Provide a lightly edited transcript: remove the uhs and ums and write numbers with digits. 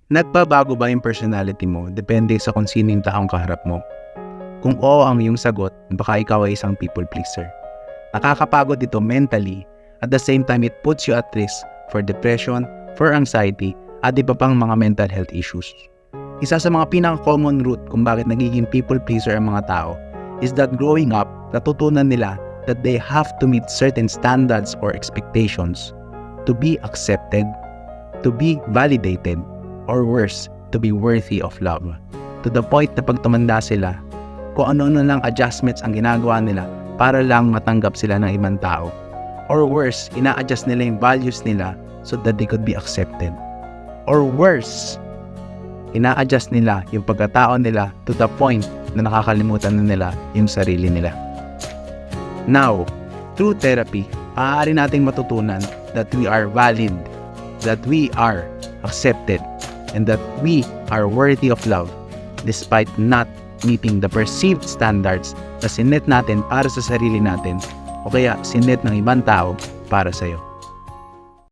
Nagbabago ba yung personality mo depende sa kung sino yung taong kaharap mo? Kung oo ang iyong sagot, baka ikaw ay isang people pleaser. Nakakapagod ito mentally, at the same time it puts you at risk for depression, for anxiety, at iba pang mga mental health issues. Isa sa mga pinaka-common root kung bakit nagiging people pleaser ang mga tao is that growing up, natutunan nila that they have to meet certain standards or expectations to be accepted, to be validated, or worse, to be worthy of love. To the point na pag tumanda sila, kung ano-ano lang adjustments ang ginagawa nila para lang matanggap sila ng ibang tao. Or worse, ina-adjust nila yung values nila so that they could be accepted. Or worse, ina-adjust nila yung pagkatao nila to the point na nakakalimutan na nila yung sarili nila. Now, through therapy, maaari nating matutunan that we are valid, that we are accepted, and that we are worthy of love despite not meeting the perceived standards na sinet natin para sa sarili natin o kaya sinet ng ibang tao para sa'yo.